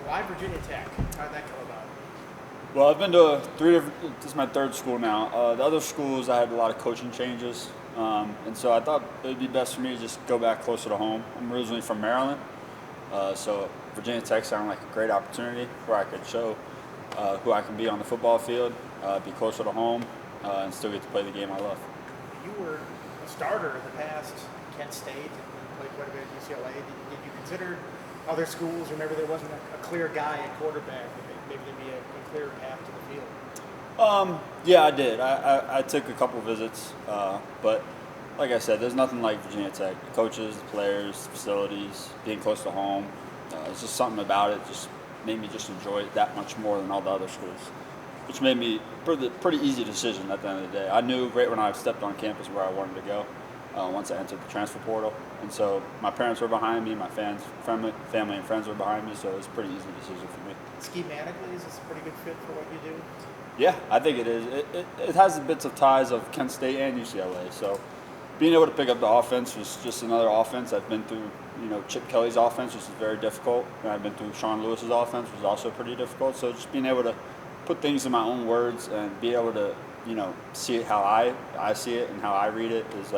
Why Virginia Tech? How did that come about? Well, I've been to three different. This is my third school now. The other schools, I had a lot of coaching changes, and so I thought it would be best for me to just go back closer to home. I'm originally from Maryland, so Virginia Tech sounded like a great opportunity where I could show who I can be on the football field, be closer to home, and still get to play the game I love. You were a starter in the past, Kent State, and played quite a bit at UCLA. Did you consider other schools? Remember, there wasn't a clear guy at quarterback. Maybe there'd be a clear path to the field. Yeah, I did. I took a couple visits, but like I said, there's nothing like Virginia Tech. The coaches, the players, the facilities, being close to home. It's just something about it just made me just enjoy it that much more than all the other schools, which made me pretty easy decision at the end of the day. I knew right when I stepped on campus where I wanted to go once I entered the transfer portal. And so my parents were behind me, my family and friends were behind me, so it was a pretty easy decision for me. Schematically, is this a pretty good fit for what you do? Yeah, I think it is. It has the bits of ties of Kent State and UCLA. So being able to pick up the offense was just another offense. I've been through, Chip Kelly's offense, which is very difficult, and I've been through Sean Lewis's offense, which was also pretty difficult. So just being able to put things in my own words and be able to, see it how I see it and how I read it is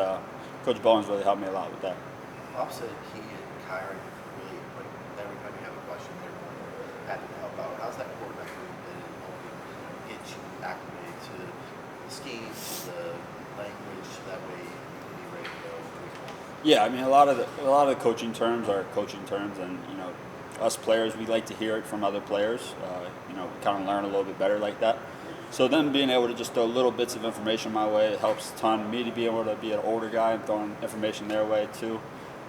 Coach Bowen's really helped me a lot with that. Opposite, he and Kyron really, like, every time you have a question, they're happy to help out. How's that quarterback room been in helping get you acclimated to the scheme, to the language, so that way you can be ready to go? Yeah, I mean a lot of the coaching terms are coaching terms, and us players, we like to hear it from other players. We kind of learn a little bit better like that. So then being able to just throw little bits of information my way, it helps a ton. Me to be able to be an older guy and throwing information their way too.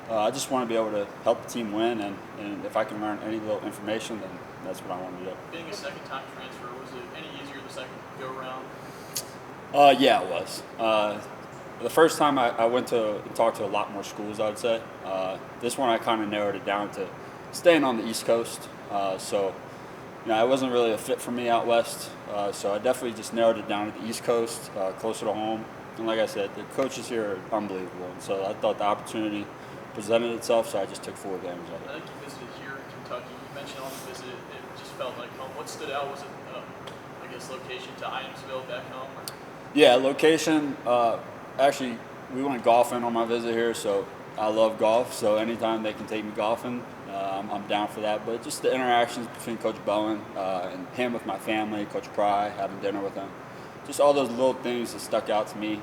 I just want to be able to help the team win, and if I can learn any little information, then that's what I want to do. Being a second-time transfer, was it any easier the second go-around? Yeah, it was. The first time I went to talk to a lot more schools, I would say. This one I kind of narrowed it down to staying on the East Coast. So it wasn't really a fit for me out west. So I definitely just narrowed it down to the East Coast, closer to home. And like I said, the coaches here are unbelievable. And so I thought the opportunity presented itself, so I just took full advantage of it. I think you visited here in Kentucky. You mentioned on the visit it just felt like home. What stood out? Was it, location to Iamsville back home? Or? Yeah, location. Actually, we went golfing on my visit here, so I love golf. So anytime they can take me golfing, I'm down for that. But just the interactions between Coach Bowen and him with my family, Coach Pry, having dinner with him, just all those little things that stuck out to me,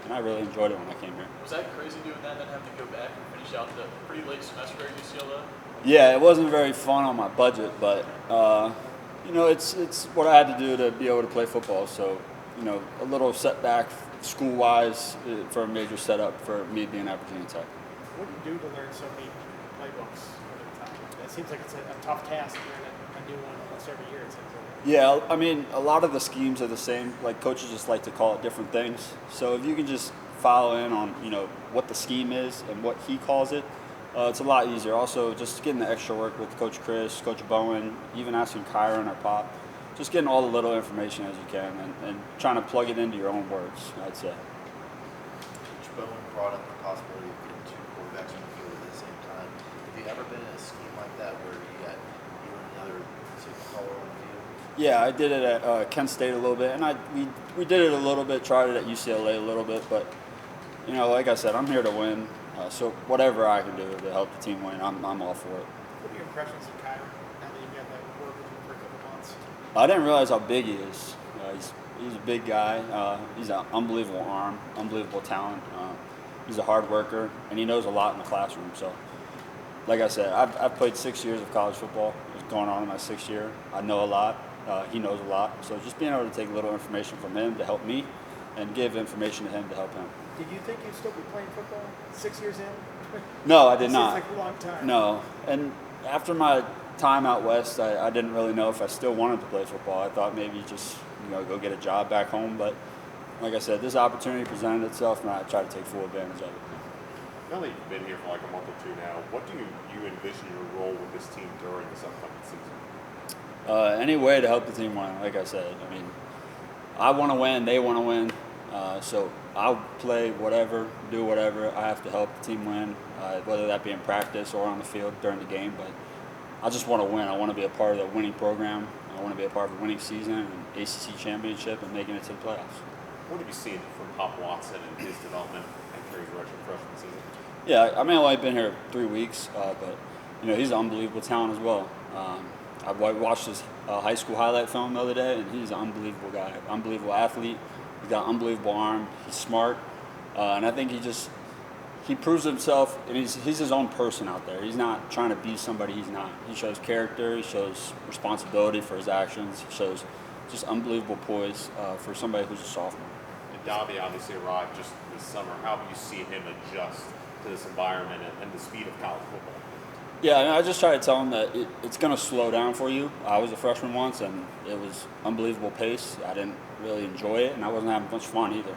and I really enjoyed it when I came here. Was that crazy doing that, and then having to go back and finish out the pretty late semester at UCLA? Yeah, it wasn't very fun on my budget, but it's what I had to do to be able to play football. So, a little setback school-wise for a major setup for me being at Virginia Tech. What do you do to learn so many playbooks at a time? It seems like it's a tough task learning a new one almost every year. It seems like. Yeah, I mean, a lot of the schemes are the same. Like, coaches just like to call it different things. So if you can just follow in on, what the scheme is and what he calls it, it's a lot easier. Also, just getting the extra work with Coach Chris, Coach Bowen, even asking Kyron or Pop, just getting all the little information as you can and trying to plug it into your own words, I'd say. Coach Bowen brought up the possibility of getting two quarterbacks on the field at the same time. Have you ever been in a scheme like that where you got you and another caller on the field? Yeah, I did it at Kent State a little bit, and we did it a little bit, tried it at UCLA a little bit, but like I said, I'm here to win. So whatever I can do to help the team win, I'm all for it. What are your impressions of Kyron now that you've got that work with him for a couple months? I didn't realize how big he is. He's a big guy. He's an unbelievable arm, unbelievable talent. He's a hard worker, and he knows a lot in the classroom. So, like I said, I've played 6 years of college football. It's going on in my 6th year. I know a lot. He knows a lot. So just being able to take a little information from him to help me and give information to him to help him. Did you think you'd still be playing football 6 years in? No, I did not. Seems like a long time. No. And after my time out west, I didn't really know if I still wanted to play football. I thought maybe just go get a job back home. But like I said, this opportunity presented itself, and I tried to take full advantage of it. Now that you've been here for like a month or two now, what do you envision your role with this team during this upcoming season? Any way to help the team win, like I said. I mean, I want to win, they want to win. So I'll play whatever, do whatever. I have to help the team win, whether that be in practice or on the field during the game. But I just want to win. I want to be a part of the winning program. I want to be a part of a winning season and ACC championship and making it to the playoffs. What have you seen from Pop Watson and his development entering his freshman season? Yeah, I mean, I've only been here 3 weeks, but he's an unbelievable talent as well. I watched his high school highlight film the other day, and he's an unbelievable guy, unbelievable athlete. He's got an unbelievable arm. He's smart, and I think he proves himself, and he's his own person out there. He's not trying to be somebody he's not. He shows character. He shows responsibility for his actions. He shows just unbelievable poise for somebody who's a sophomore. And Davi obviously arrived just this summer. How have you seen him adjust to this environment and the speed of college football? Yeah, I just try to tell him that it's going to slow down for you. I was a freshman once, and it was unbelievable pace. I didn't really enjoy it, and I wasn't having much fun either.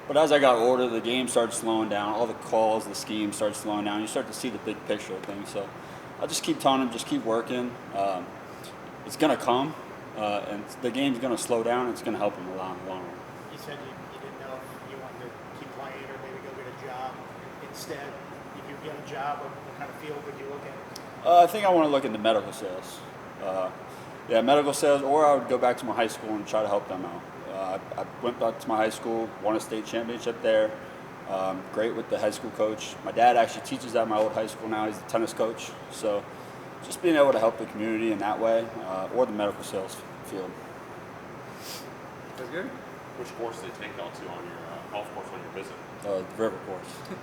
But as I got older, the game started slowing down. All the calls, the schemes started slowing down. You start to see the big picture of things. So I just keep telling him, just keep working. It's going to come, and the game's going to slow down. It's going to help him a lot in the long run. You said you didn't know if you wanted to keep playing or maybe go get a job instead. If you get a job, what kind of field would you look at? I think I want to look into medical sales. Medical sales, or I would go back to my high school and try to help them out. I went back to my high school, won a state championship there. Great with the high school coach. My dad actually teaches at my old high school now. He's the tennis coach. So just being able to help the community in that way, or the medical sales field. That's good. Which course did it take y'all to on your golf course on your visit? The river course.